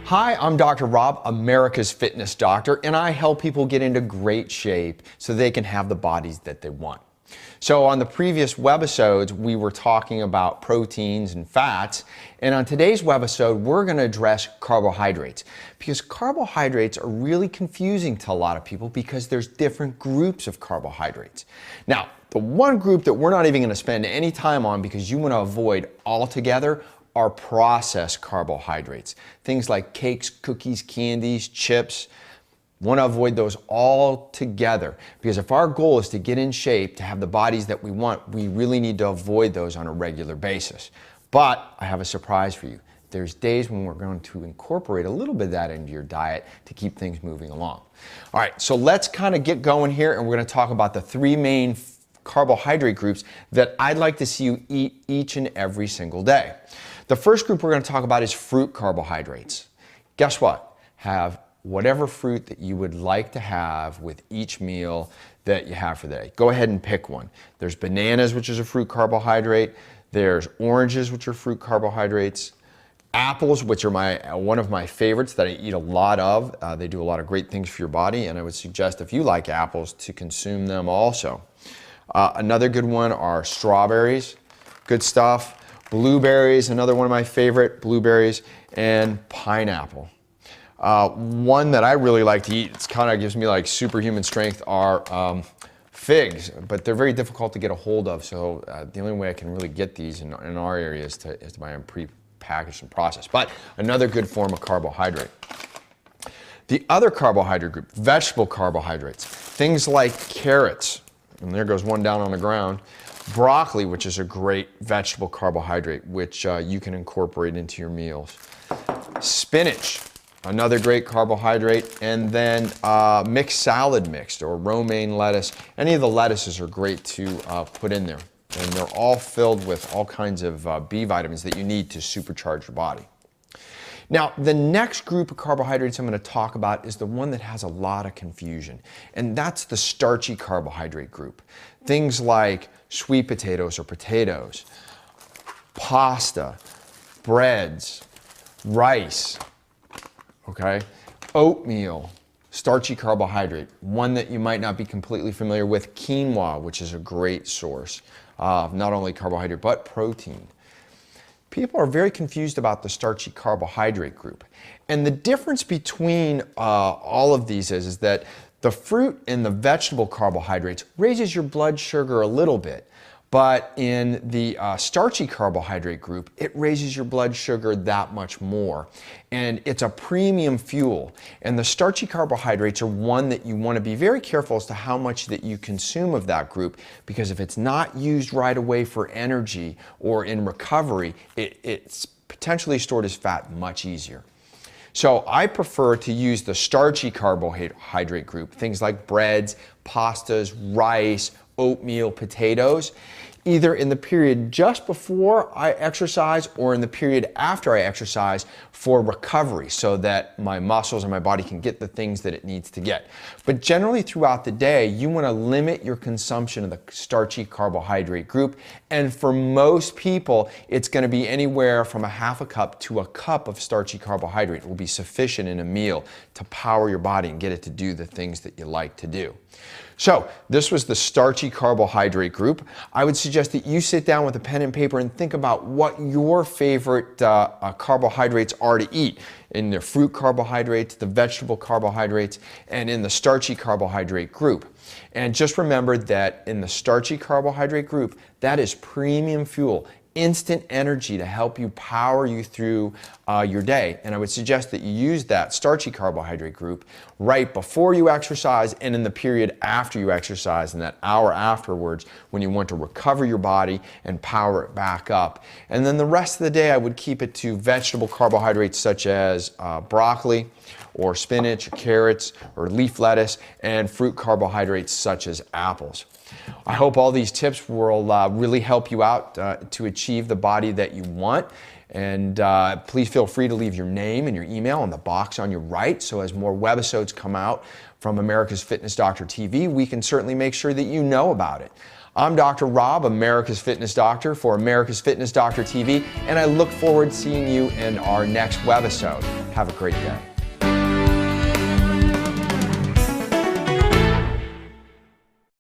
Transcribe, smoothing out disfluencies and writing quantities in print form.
Hi, I'm Dr. Rob, America's Fitness Doctor, and I help people get into great shape so they can have the bodies that they want. So on the previous webisodes, we were talking about proteins and fats, and on today's webisode, we're going to address carbohydrates, because carbohydrates are really confusing to a lot of people because there's different groups of carbohydrates. Now, the one group that we're not even going to spend any time on because you want to avoid altogether are processed carbohydrates. Things like cakes, cookies, candies, chips. Want to avoid those altogether, because if our goal is to get in shape, to have the bodies that we want, we really need to avoid those on a regular basis. But I have a surprise for you. There's days when we're going to incorporate a little bit of that into your diet to keep things moving along. All right, so let's kind of get going here, and we're going to talk about the three main carbohydrate groups that I'd like to see you eat each and every single day. The first group we're going to talk about is fruit carbohydrates. Guess what? Have whatever fruit that you would like to have with each meal that you have for the day. Go ahead and pick one. There's bananas, which is a fruit carbohydrate. There's oranges, which are fruit carbohydrates. Apples, which are one of my favorites that I eat a lot of. They do a lot of great things for your body, and I would suggest if you like apples to consume them also. Another good one are strawberries. Good stuff. Blueberries, another one of my favorite, blueberries, and pineapple. One that I really like to eat, it kind of gives me like superhuman strength, are figs, but they're very difficult to get a hold of, so the only way I can really get these in our area is to buy them pre-packaged and processed. But another good form of carbohydrate. The other carbohydrate group, vegetable carbohydrates, things like carrots, and there goes one down on the ground. Broccoli, which is a great vegetable carbohydrate, which you can incorporate into your meals. Spinach, another great carbohydrate, and then mixed salad mixed or romaine lettuce. Any of the lettuces are great to put in there, and they're all filled with all kinds of B vitamins that you need to supercharge your body. Now, the next group of carbohydrates I'm going to talk about is the one that has a lot of confusion, and that's the starchy carbohydrate group. Things like sweet potatoes or potatoes, pasta, breads, rice, okay, oatmeal, starchy carbohydrate. One that you might not be completely familiar with, quinoa, which is a great source of not only carbohydrate but protein. People are very confused about the starchy carbohydrate group. And the difference between all of these is that the fruit and the vegetable carbohydrates raises your blood sugar a little bit. But in the starchy carbohydrate group, it raises your blood sugar that much more. And it's a premium fuel. And the starchy carbohydrates are one that you want to be very careful as to how much that you consume of that group, because if it's not used right away for energy or in recovery, it's potentially stored as fat much easier. So I prefer to use the starchy carbohydrate group, things like breads, pastas, rice, oatmeal, potatoes, either in the period just before I exercise or in the period after I exercise for recovery, so that my muscles and my body can get the things that it needs to get. But generally throughout the day, you want to limit your consumption of the starchy carbohydrate group, and for most people, it's going to be anywhere from a half a cup to a cup of starchy carbohydrate will be sufficient in a meal to power your body and get it to do the things that you like to do. So this was the starchy carbohydrate group. I would suggest that you sit down with a pen and paper and think about what your favorite carbohydrates are to eat in the fruit carbohydrates, the vegetable carbohydrates, and in the starchy carbohydrate group. And just remember that in the starchy carbohydrate group, that is premium fuel, instant energy to help you power you through your day. And I would suggest that you use that starchy carbohydrate group right before you exercise and in the period after you exercise, and that hour afterwards when you want to recover your body and power it back up. And then the rest of the day I would keep it to vegetable carbohydrates such as broccoli or spinach, or carrots, or leaf lettuce, and fruit carbohydrates such as apples. I hope all these tips will really help you out to achieve the body that you want. And please feel free to leave your name and your email in the box on your right, so as more webisodes come out from America's Fitness Doctor TV, we can certainly make sure that you know about it. I'm Dr. Rob, America's Fitness Doctor for America's Fitness Doctor TV, and I look forward to seeing you in our next webisode. Have a great day.